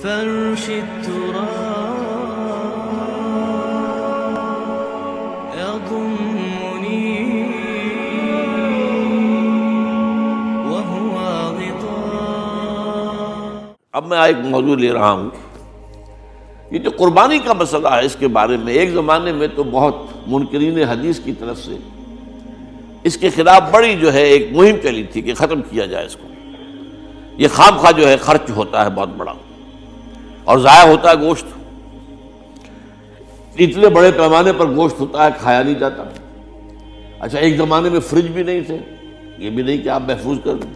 فرش التراب يضمني وهو غطاء۔ اب میں ایک موضوع لے رہا ہوں، یہ جو قربانی کا مسئلہ ہے، اس کے بارے میں ایک زمانے میں تو بہت منکرین حدیث کی طرف سے اس کے خلاف بڑی جو ہے ایک مہم چلی تھی کہ ختم کیا جائے اس کو۔ یہ خام خواہ جو ہے خرچ ہوتا ہے بہت بڑا، اور ضائع ہوتا ہے گوشت، اتنے بڑے پیمانے پر گوشت ہوتا ہے، کھایا نہیں جاتا۔ اچھا، ایک زمانے میں فریج بھی نہیں تھے، یہ بھی نہیں کہ آپ محفوظ کر دیں،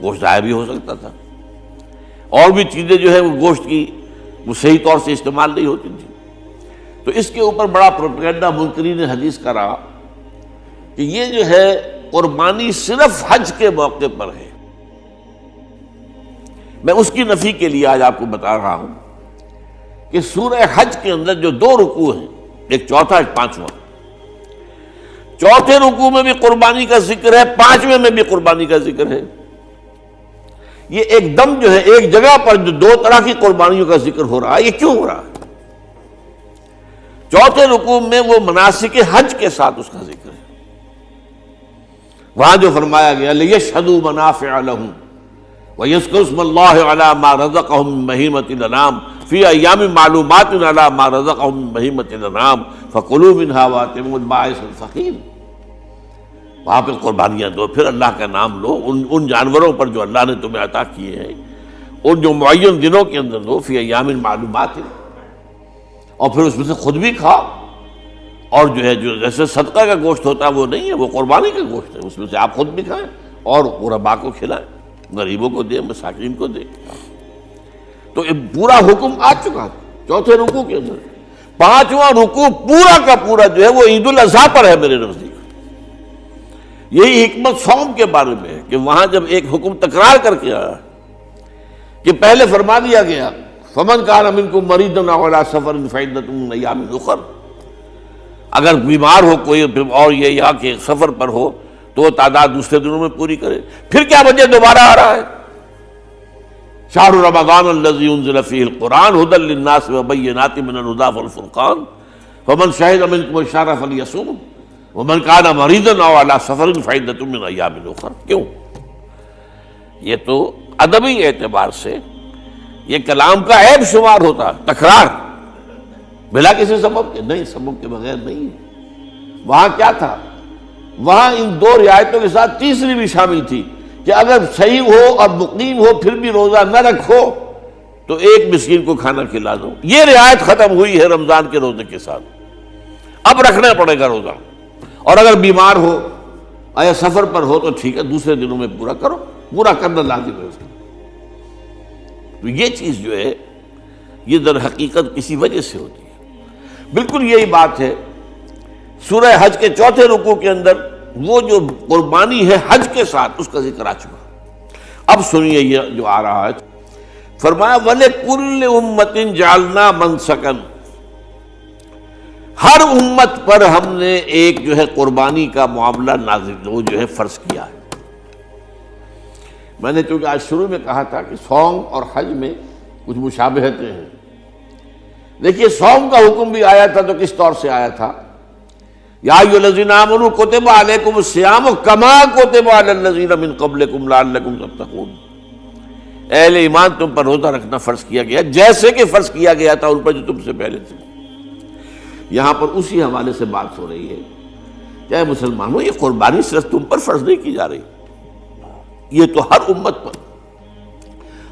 گوشت ضائع بھی ہو سکتا تھا، اور بھی چیزیں جو ہے وہ گوشت کی وہ صحیح طور سے استعمال نہیں ہوتی تھی۔ تو اس کے اوپر بڑا پروپیگنڈا منکرین حدیث کا رہا کہ یہ جو ہے قربانی صرف حج کے موقع پر ہے۔ میں اس کی نفی کے لیے آج آپ کو بتا رہا ہوں کہ سورہ حج کے اندر جو دو رکوع ہیں، ایک چوتھا ایک پانچواں، چوتھے رکوع میں بھی قربانی کا ذکر ہے، پانچویں میں بھی قربانی کا ذکر ہے۔ یہ ایک دم جو ہے ایک جگہ پر جو دو طرح کی قربانیوں کا ذکر ہو رہا ہے، یہ کیوں ہو رہا ہے؟ چوتھے رکوع میں وہ مناسک حج کے ساتھ اس کا ذکر ہے، وہاں جو فرمایا گیا لِيَشْهَدُوا مَنَافِعَ لَهُمْ وَيَذْكُرُوا اسْمَ اللَّهِ عَلَى مَا رَزَقَهُم مِّن بَهِيمَةِ الْأَنْعَامِ فِي أَيَّامٍ مَّعْلُومَاتٍ عَلَى مَا رَزَقَهُم مِّن بَهِيمَةِ الْأَنْعَامِ فَكُلُوا مِنْهَا وَأَطْعِمُوا الْبَائِسَ الْفَقِيرَ۔ وہاں پہ قربانیاں دو، پھر اللہ کا نام لو ان جانوروں پر جو اللہ نے تمہیں عطا کیے ہیں، ان جو معین دنوں کے اندر دو، فی ایام معلومات، اور پھر اس میں سے خود بھی کھاؤ، اور جو ہے جو جیسے صدقہ کا گوشت ہوتا ہے وہ نہیں ہے، وہ قربانی کا گوشت ہے، اس میں سے آپ خود بھی کھائیں اور غرباء کو کھلائیں، غریبوں کو دیں، مساکین کو دیں۔ تو یہ پورا حکم آ چکا ہے چوتھے رکوع کے اندر۔ پانچواں رکوع پورا کا پورا جو ہے وہ عید الاضحیٰ پر ہے میرے نزدیک۔ یہی حکمت صوم کے بارے میں ہے کہ وہاں جب ایک حکم تکرار کر کے آیا کہ پہلے فرما دیا گیا فَمَنْ كَانَ مِنْكُمْ مَرِيضًا أَوْ عَلَىٰ سَفَرٍ فَعِدَّةٌ مِّنْ أَيَّامٍ أُخَرَ، اگر بیمار ہو کوئی اور یہ یہاں کے سفر پر ہو تو وہ تعداد دوسرے دنوں میں پوری کرے۔ پھر کیا وجہ دوبارہ آ رہا ہے؟ شہر رمضان الذی انزل فیہ القرآن ھدی للناس وبینات من الھدی والفرقان فمن شہد منکم الشہر فلیصم ومن کان مریضا او علی سفر فعدۃ من ایام اخر۔ کیوں؟ یہ تو ادبی اعتبار سے یہ کلام کا عیب شمار ہوتا ہے، تکرار بلا کسی سبب کے، نہیں، سبب کے بغیر نہیں ہے۔ وہاں کیا تھا؟ وہاں ان دو رعایتوں کے ساتھ تیسری بھی شامل تھی کہ اگر صحیح ہو اور مقیم ہو پھر بھی روزہ نہ رکھو تو ایک مسکین کو کھانا کھلا دو۔ یہ رعایت ختم ہوئی ہے رمضان کے روزے کے ساتھ، اب رکھنا پڑے گا روزہ، اور اگر بیمار ہو یا سفر پر ہو تو ٹھیک ہے، دوسرے دنوں میں پورا کرو، پورا کرنا لازم ہے اس کا۔ تو یہ چیز جو ہے یہ در حقیقت کسی وجہ سے ہوتی ہے۔ بالکل یہی بات ہے سورہ حج کے چوتھے رکوع کے اندر، وہ جو قربانی ہے حج کے ساتھ اس کا ذکر آ چکا۔ اب سنیے یہ جو آ رہا ہے، فرمایا وَلِكُلِّ أُمَّةٍ جَعَلْنَا مَنْسَكًا، ہر امت پر ہم نے ایک جو ہے قربانی کا معاملہ نازل وہ جو ہے فرض کیا ہے۔ میں نے چونکہ آج شروع میں کہا تھا کہ صوم اور حج میں کچھ مشابہتیں ہیں۔ دیکھیے صوم کا حکم بھی آیا تھا تو کس طور سے آیا تھا؟ یا ایھا الذین آمنوا کتب علیکم الصیام کما کتب علی الذین من قبلکم لعلکم تتقون، اہل ایمان تم پر روزہ رکھنا فرض کیا گیا جیسے کہ فرض کیا گیا تھا ان پر جو تم سے پہلے تھے۔ یہاں پر اسی حوالے سے بات ہو رہی ہے کہ اے مسلمانوں، یہ قربانی صرف تم پر فرض نہیں کی جا رہی، یہ تو ہر امت پر،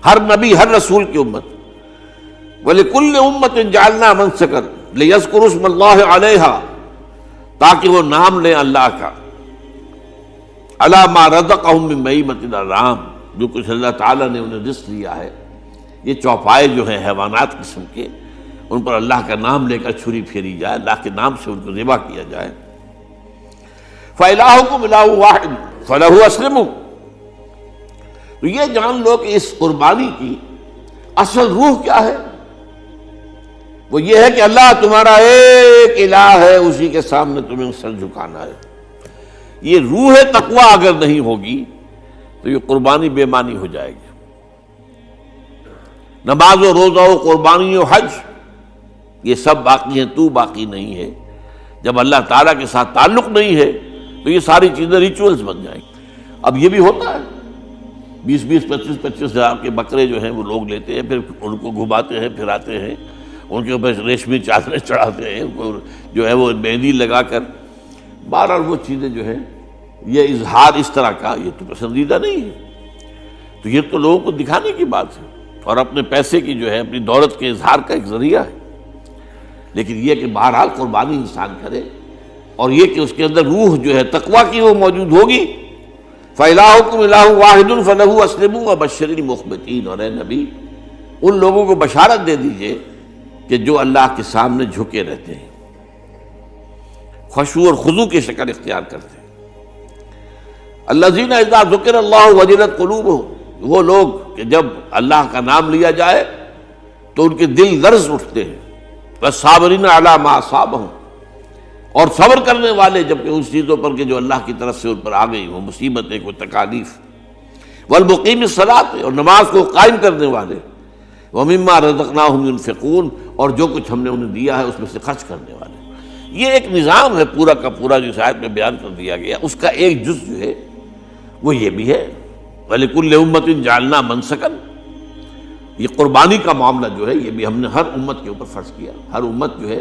ہر نبی ہر رسول کی امت۔ وَلِكُلِّ أُمَّةٍ جَعَلْنَا مَنْسَكًا لِيَذْكُرُوا اسْمَ اللَّهِ عَلَيْهَا، تاکہ وہ نام لیں اللہ کا، عَلَىٰ مَا رَزَقَهُم مِّن بَهِیمَةِ الْأَنْعَامِ، جو کچھ اللہ تعالیٰ نے انہیں رزق دیا ہے۔ یہ چوپائے جو ہیں حیوانات قسم کے، ان پر اللہ کا نام لے کر چھری پھیری جائے، اللہ کے نام سے ان کو ذبح کیا جائے۔ فَإِلَٰهُكُمْ إِلَٰهٌ وَاحِدٌ فَلَهُ أَسْلِمُوا، تو یہ جان لو کہ اس قربانی کی اصل روح کیا ہے؟ وہ یہ ہے کہ اللہ تمہارا ایک الہ ہے، اسی کے سامنے تمہیں سر جھکانا ہے۔ یہ روح تقویٰ اگر نہیں ہوگی تو یہ قربانی بے معنی ہو جائے گی۔ نماز و روزہ و قربانی و حج یہ سب باقی ہیں، تو باقی نہیں ہے۔ جب اللہ تعالیٰ کے ساتھ تعلق نہیں ہے تو یہ ساری چیزیں ریچولز بن جائیں گی۔ اب یہ بھی ہوتا ہے، 20 25 ہزار کے بکرے جو ہیں وہ لوگ لیتے ہیں، پھر ان کو گھماتے ہیں، پھراتے ہیں، ان کے اوپر ریشمی چادریں چڑھاتے ہیں، ان کو جو ہے وہ مہندی لگا کر، بہرحال وہ چیزیں جو ہیں یہ اظہار اس طرح کا یہ تو پسندیدہ نہیں ہے۔ تو یہ تو لوگوں کو دکھانے کی بات ہے اور اپنے پیسے کی جو ہے اپنی دولت کے اظہار کا ایک ذریعہ ہے، لیکن یہ کہ بہرحال قربانی انسان کرے اور یہ کہ اس کے اندر روح جو ہے تقویٰ کی وہ موجود ہوگی۔ فَإِلَٰهُكُمْ إِلَٰهٌ وَاحِدٌ فَلَهُ أَسْلِمُوا وَبَشِّرِ الْمُخْبِتِينَ، اور اے نبی ان لوگوں کو بشارت دے دیجئے کہ جو اللہ کے سامنے جھکے رہتے ہیں، خشوع اور خضوع کی شکل اختیار کرتے ہیں۔ الذین اذا ذکر اللہ وجلت قلوبہم، وہ لوگ کہ جب اللہ کا نام لیا جائے تو ان کے دل لرز اٹھتے ہیں۔ والصابرین علی ما اصابہم، اور صبر کرنے والے جبکہ اس چیزوں پر کہ جو اللہ کی طرف سے ان پر آ گئی، وہ مصیبتیں، کوئی تکالیف۔ والمقیم الصلاۃ، اور نماز کو قائم کرنے والے۔ ومما رزقناہم ينفقون، اور جو کچھ ہم نے انہیں دیا ہے اس میں سے خرچ کرنے والے۔ یہ ایک نظام ہے پورا کا پورا جس آیت میں بیان کر دیا گیا، اس کا ایک جز جو ہے وہ یہ بھی ہے وَلِكُلِّ أُمَّةٍ جَعَلْنَا مَنْسَكًا، یہ قربانی کا معاملہ جو ہے یہ بھی ہم نے ہر امت کے اوپر فرض کیا، ہر امت جو ہے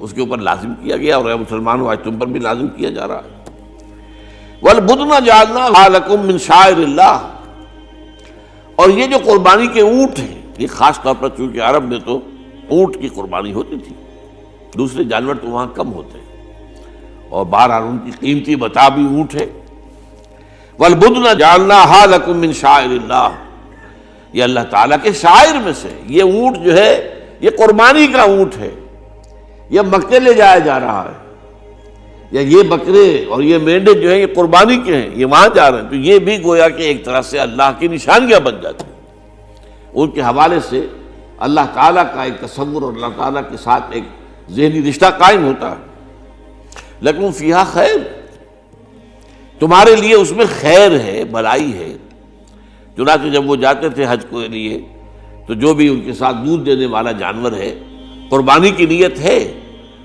اس کے اوپر لازم کیا گیا، اور اے مسلمانوں آج تم پر بھی لازم کیا جا رہا ہے۔ وَالْبُدْنَ جَعَلْنَاهَا لَكُم مِّن شَعَائِرِ اللَّهِ، اور یہ جو قربانی کے اونٹ ہیں، یہ خاص طور پر چونکہ عرب میں تو اونٹ کی قربانی ہوتی تھی، دوسرے جانور تو وہاں کم ہوتے ہیں، اور بہرحال ان کی قیمتی متاع بھی اونٹ ہے۔ وَالْبُدْنَ جَعَلْنَاهَا لَكُم مِّن شَعَائِرِ اللَّهِ، یہ اللہ تعالیٰ کے شاعر میں سے یہ اونٹ جو ہے یہ قربانی کا اونٹ ہے، یہ مکے لے جایا جا رہا ہے، یا یہ بکرے اور یہ مینڈے جو ہیں یہ قربانی کے ہیں، یہ وہاں جا رہے ہیں، تو یہ بھی گویا کہ ایک طرح سے اللہ کی نشانیاں بن جاتی ہیں۔ ان کے حوالے سے اللہ تعالیٰ کا ایک تصور اور اللہ تعالیٰ کے ساتھ ایک ذہنی رشتہ قائم ہوتا ہے۔ لیکن فیہا خیر، تمہارے لیے اس میں خیر ہے، بھلائی ہے۔ چنانچہ جب وہ جاتے تھے حج کے لیے تو جو بھی ان کے ساتھ دودھ دینے والا جانور ہے، قربانی کی نیت ہے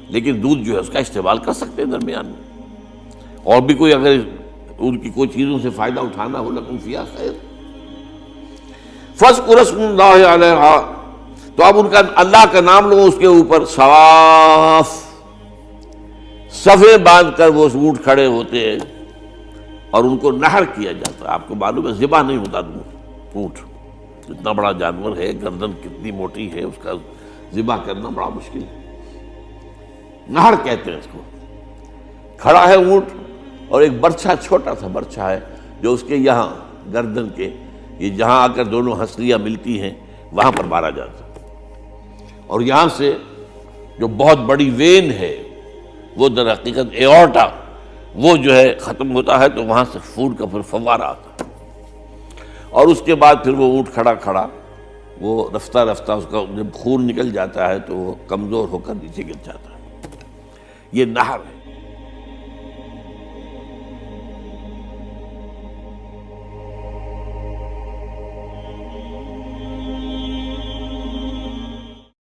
لیکن دودھ جو ہے اس کا استعمال کر سکتے ہیں درمیان میں، اور بھی کوئی اگر ان کی کوئی چیزوں سے فائدہ اٹھانا ہو، لکم فیہا خیر۔ فاذکروا اسم اللہ علیہا، تو اب ان کا اللہ کا نام لو اس کے اوپر، صواف، صفیں باندھ کر وہ اونٹ کھڑے ہوتے ہیں اور ان کو نحر کیا جاتا ہے۔ آپ کو معلوم ہے ذبح نہیں ہوتا اونٹ، اتنا بڑا جانور ہے، گردن کتنی موٹی ہے، اس کا ذبح کرنا بڑا مشکل ہے۔ نہر کہتے ہیں اس کو۔ کھڑا ہے اونٹ اور ایک برچھا، چھوٹا سا برچھا ہے جو اس کے یہاں گردن کے یہ جہاں آ کر دونوں ہنسلیاں ملتی ہیں وہاں پر مارا جاتا ہے، اور یہاں سے جو بہت بڑی وین ہے وہ در حقیقت ایورٹا، وہ جو ہے ختم ہوتا ہے، تو وہاں سے خون کا پھر فوارہ آتا ہے، اور اس کے بعد پھر وہ اونٹ کھڑا کھڑا وہ رفتہ رفتہ اس کا جب خون نکل جاتا ہے تو وہ کمزور ہو کر نیچے گر جاتا ہے۔ یہ نہر ہے۔